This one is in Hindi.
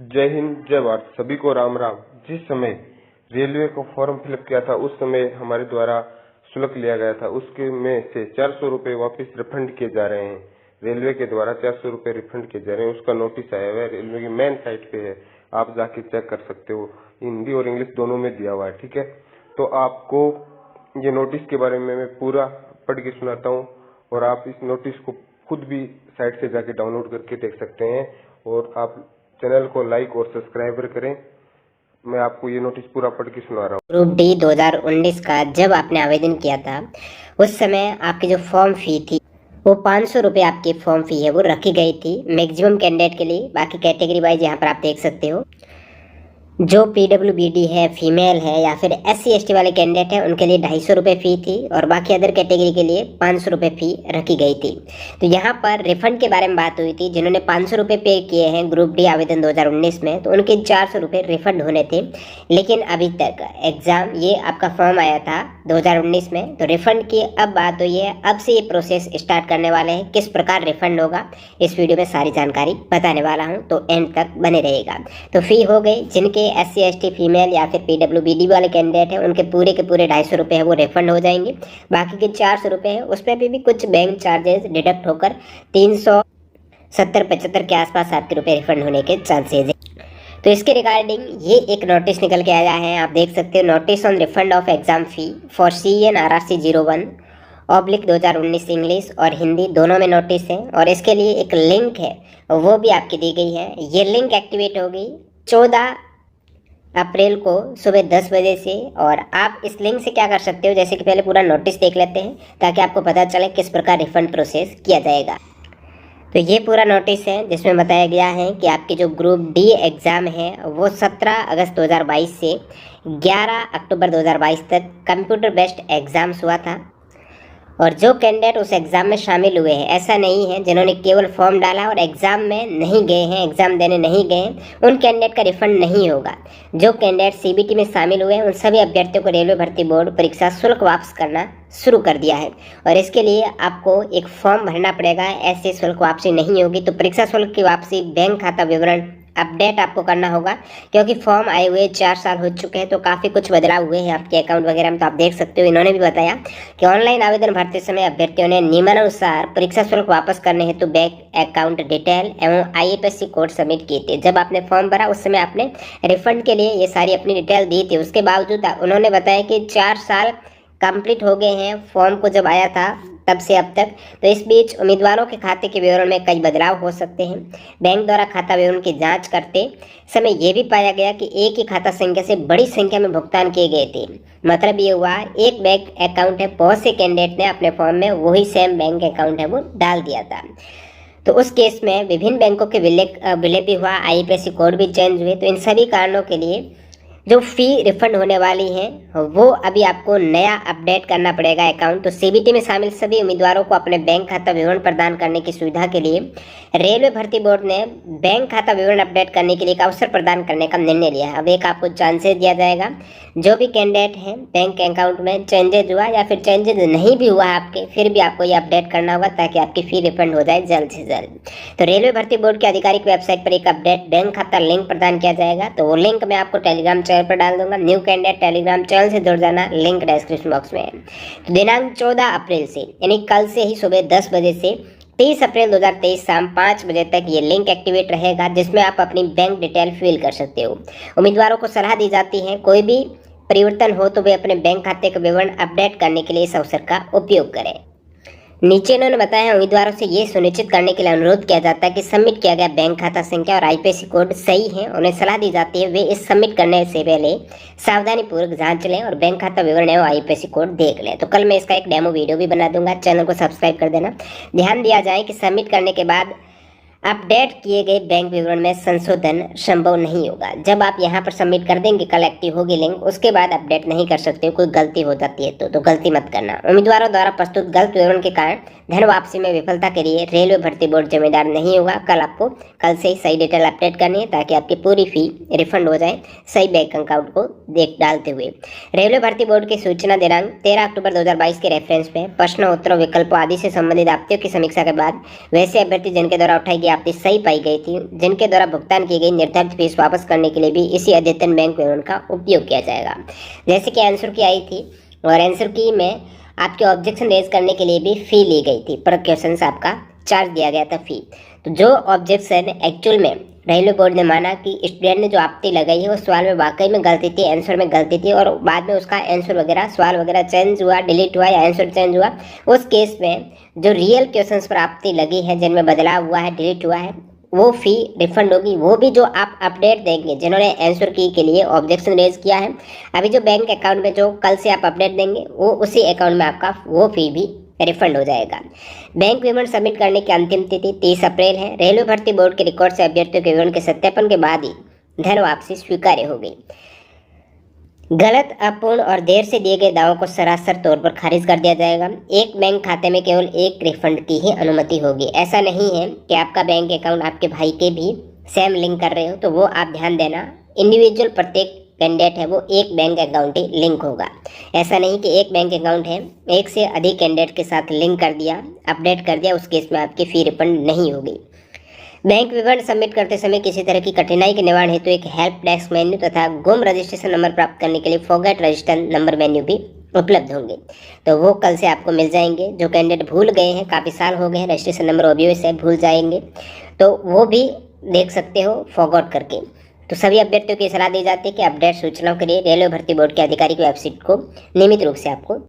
जय हिंद, जय भारत। सभी को राम राम। जिस समय रेलवे को फॉर्म फिलअप किया था उस समय हमारे द्वारा शुल्क लिया गया था, उसके में से 400 रुपये वापस रिफंड किए जा रहे हैं। रेलवे के द्वारा 400 रुपये रिफंड किए जा रहे हैं, उसका नोटिस आया हुआ है। रेलवे की मेन साइट पे है, आप जाके चेक कर सकते हो। हिंदी और इंग्लिश दोनों में दिया हुआ है, ठीक है। तो आपको ये नोटिस के बारे में मैं पूरा पढ़ के सुनाता हूँ और आप इस नोटिस को खुद भी साइट से जाके डाउनलोड करके देख सकते हैं। और आप चैनल को लाइक और सब्सक्राइबर करें। मैं आपको ये नोटिस पूरा पढ़ के सुना रहा हूँ। ग्रुप डी 2019 का जब आपने आवेदन किया था उस समय आपकी जो फॉर्म फी थी वो 500 रुपये आपकी फॉर्म फी है वो रखी गई थी मैक्सिमम कैंडिडेट के लिए। बाकी कैटेगरी वाइज यहाँ पर आप देख सकते हो, जो पीडब्ल्यूबीडी है, फीमेल है या फिर SC ST वाले कैंडिडेट हैं उनके लिए 250 रुपये फ़ी थी और बाकी अदर कैटेगरी के लिए 500 रुपये फ़ी रखी गई थी। तो यहाँ पर रिफंड के बारे में बात हुई थी। जिन्होंने 500 रुपये पे किए हैं ग्रुप डी आवेदन 2019 में, तो उनके 400 रुपये रिफंड होने थे। लेकिन अभी तक एग्ज़ाम ये आपका फॉर्म आया था 2019 में, तो रिफंड की अब बात हुई है। अब से ये प्रोसेस स्टार्ट करने वाले हैं। किस प्रकार रिफंड होगा इस वीडियो में सारी जानकारी बताने वाला हूँ, तो एंड तक बने रहेगा। तो फ़ी हो गई, जिनके SC ST फीमेल या फिर PWBD वाले कैंडिडेट हैं उनके पूरे के पूरे 250 रुपये है वो रिफंड हो जाएंगे। बाकी के 400 रुपये है उस पर भी कुछ बैंक चार्जेस डिडक्ट होकर 370-75 के आसपास आपके रुपये रिफंड होने के चांसेज है। तो इसके रिगार्डिंग ये एक नोटिस निकल के आया है, आप देख सकते हो। Notice on refund of exam fee for CN RRC 01/2019 English और हिंदी दोनों में नोटिस है। और इसके लिए एक लिंक है वो भी आपकी दी गई है। ये लिंक एक्टिवेट होगी 14 अप्रैल को सुबह 10 बजे से। और आप इस लिंक से क्या कर सकते हो, जैसे कि पहले पूरा नोटिस देख लेते हैं ताकि आपको पता चले किस प्रकार रिफंड प्रोसेस किया जाएगा। तो ये पूरा नोटिस है जिसमें बताया गया है कि आपकी जो ग्रुप डी एग्ज़ाम है वो 17 अगस्त 2022 से 11 अक्टूबर 2022 तक कंप्यूटर बेस्ड एग्ज़ाम्स हुआ था। और जो कैंडिडेट उस एग्ज़ाम में शामिल हुए हैं, ऐसा नहीं है जिन्होंने केवल फॉर्म डाला और एग्ज़ाम में नहीं गए हैं, एग्ज़ाम देने नहीं गए हैं, उन कैंडिडेट का रिफंड नहीं होगा। जो कैंडिडेट CBT में शामिल हुए हैं उन सभी अभ्यर्थियों को रेलवे भर्ती बोर्ड परीक्षा शुल्क वापस करना शुरू कर दिया है। और इसके लिए आपको एक फॉर्म भरना पड़ेगा। ऐसे शुल्क वापसी नहीं होगी। तो परीक्षा शुल्क की वापसी, बैंक खाता विवरण अपडेट आपको करना होगा, क्योंकि फॉर्म आए हुए 4 साल हो चुके हैं, तो काफ़ी कुछ बदलाव हुए हैं आपके अकाउंट वगैरह में। तो आप देख सकते हो, इन्होंने भी बताया कि ऑनलाइन आवेदन भरते समय अभ्यर्थियों ने नियमानुसार परीक्षा शुल्क वापस करने हेतु बैंक अकाउंट डिटेल एवं IFSC कोड सबमिट किए थे। जब आपने फॉर्म भरा उस समय आपने रिफंड के लिए ये सारी अपनी डिटेल दी थी। उसके बावजूद उन्होंने बताया कि 4 साल कंप्लीट हो गए हैं फॉर्म को जब आया था तब से अब तक। तो इस बीच उम्मीदवारों के खाते के विवरण में कई बदलाव हो सकते हैं। बैंक द्वारा खाता विवरण की जांच करते समय ये भी पाया गया कि एक ही खाता संख्या से बड़ी संख्या में भुगतान किए गए थे। मतलब ये हुआ एक बैंक अकाउंट है, बहुत से कैंडिडेट ने अपने फॉर्म में वही सेम बैंक अकाउंट है वो डाल दिया था। तो उस केस में विभिन्न बैंकों के विलय भी हुआ, IFSC कोड भी चेंज हुए। तो इन सभी कारणों के लिए जो फ़ी रिफंड होने वाली है वो अभी आपको नया अपडेट करना पड़ेगा अकाउंट। तो CBT में शामिल सभी उम्मीदवारों को अपने बैंक खाता विवरण प्रदान करने की सुविधा के लिए रेलवे भर्ती बोर्ड ने बैंक खाता विवरण अपडेट करने के लिए एक अवसर प्रदान करने का निर्णय लिया है। अब एक आपको चांसेस दिया जाएगा, जो भी कैंडिडेट हैं बैंक अकाउंट में चेंजेज हुआ या फिर चेंजेज नहीं भी हुआ आपके, फिर भी आपको ये अपडेट करना होगा ताकि आपकी फ़ी रिफंड हो जाए जल्द से जल्द। तो रेलवे भर्ती बोर्ड की आधिकारिक वेबसाइट पर एक अपडेट बैंक खाता लिंक प्रदान किया जाएगा। तो वो लिंक मैं आपको टेलीग्राम चैनल पर डाल दूंगा। न्यू कैंडिडेट टेलीग्राम चैनल से जुड़ जाना, लिंक डिस्क्रिप्शन बॉक्स में है। तो दिनांक 14 अप्रैल से यानी कल से ही सुबह 10 बजे से 30 अप्रैल 2023 शाम 5 बजे तक ये लिंक एक्टिवेट रहेगा, जिसमें आप अपनी बैंक डिटेल फिल कर सकते हो। उम्मीदवारों को सलाह दी जाती है कोई भी परिवर्तन हो तो वे अपने बैंक खाते का विवरण अपडेट करने के लिए इस अवसर का उपयोग करें। नीचे इन्होंने बताया उम्मीदवारों से ये सुनिश्चित करने के लिए अनुरोध किया जाता है कि सबमिट किया गया बैंक खाता संख्या और IFSC कोड सही है। उन्हें सलाह दी जाती है वे इस सबमिट करने से पहले सावधानीपूर्वक जांच लें और बैंक खाता विवरण एवं IFSC कोड देख लें। तो कल मैं इसका एक डेमो वीडियो भी बना दूंगा, चैनल को सब्सक्राइब कर देना। ध्यान दिया जाए कि सबमिट करने के बाद अपडेट किए गए बैंक विवरण में संशोधन संभव नहीं होगा। जब आप यहां पर सबमिट कर देंगे, कल एक्टिव होगी लिंक, उसके बाद अपडेट नहीं कर सकते। कोई गलती हो जाती है तो गलती मत करना। उम्मीदवारों द्वारा प्रस्तुत गलत विवरण के कारण धन वापसी में विफलता के लिए रेलवे भर्ती बोर्ड जिम्मेदार नहीं होगा। कल से ही सही डिटेल अपडेट करनी है ताकि आपकी पूरी फी रिफंड हो जाए सही बैंक अकाउंट को डालते हुए। रेलवे भर्ती बोर्ड की सूचना दिनांक 13 अक्टूबर 2022 के रेफरेंस में प्रश्न उत्तर विकल्पों आदि से संबंधित आपत्तियों की समीक्षा के बाद वैसे अभ्यर्थी जिनके द्वारा उठाई गई आपकी सही पाई गई थी, जिनके द्वारा भुगतान की गई निर्धारित फीस वापस करने के लिए भी इसी अद्यतन बैंक विवरण का उपयोग किया जाएगा। जैसे कि आंसर की आई थी और आंसर की में आपके ऑब्जेक्शन रेज करने के लिए भी फ़ी ली गई थी, पर क्वेश्चन से आपका चार्ज दिया गया था फ़ी। तो जो ऑब्जेक्शन एक्चुअल में रेलवे बोर्ड ने माना कि स्टूडेंट ने जो आपत्ति लगाई है वो सवाल में वाकई में गलती थी, आंसर में गलती थी, और बाद में उसका आंसर वगैरह सवाल वगैरह चेंज हुआ, डिलीट हुआ या आंसर चेंज हुआ, उस केस में जो रियल क्वेश्चंस पर आपत्ति लगी है, जिनमें बदलाव हुआ है, डिलीट हुआ है, वो फ़ी रिफंड होगी। वो भी जो आप अपडेट देंगे, जिन्होंने आंसर की के लिए ऑब्जेक्शन रेज किया है, अभी जो बैंक अकाउंट में जो कल से आप अपडेट देंगे वो उसी अकाउंट में आपका वो फ़ी भी रिफंड हो जाएगा। बैंक विवरण सबमिट करने की अंतिम तिथि 30 अप्रैल है। रेलवे भर्ती बोर्ड के रिकॉर्ड से अभ्यर्थियों के विवरण के सत्यापन के बाद ही धन वापसी स्वीकार्य होगी। गलत, अपूर्ण और देर से दिए गए दावों को सरासर तौर पर खारिज कर दिया जाएगा। एक बैंक खाते में केवल एक रिफंड की ही अनुमति होगी। ऐसा नहीं है कि आपका बैंक अकाउंट आपके भाई के भी सेम लिंक कर रहे हो, तो वो आप ध्यान देना, इंडिविजुअल प्रत्येक कैंडिडेट है वो एक बैंक अकाउंट ही लिंक होगा। ऐसा नहीं कि एक बैंक अकाउंट है, एक से अधिक कैंडिडेट के साथ लिंक कर दिया, अपडेट कर दिया, उस केस में आपकी फ़ी रिफंड नहीं होगी। बैंक विवरण सबमिट करते समय किसी तरह की कठिनाई के निवारण हेतु एक हेल्प डेस्क मेन्यू तथा गुम रजिस्ट्रेशन नंबर प्राप्त करने के लिए फॉरगेट रजिस्टर नंबर मेन्यू भी उपलब्ध होंगे। तो वो कल से आपको मिल जाएंगे। जो कैंडिडेट भूल गए हैं, काफ़ी साल हो गए हैं, रजिस्ट्रेशन नंबर अभी से भूल जाएंगे, तो वो भी देख सकते हो फॉरगॉट करके। तो सभी अभ्यर्थियों की सलाह दी जाती है कि अपडेट सूचनाओं के लिए रेलवे भर्ती बोर्ड के आधिकारिक वेबसाइट को नियमित रूप से आपको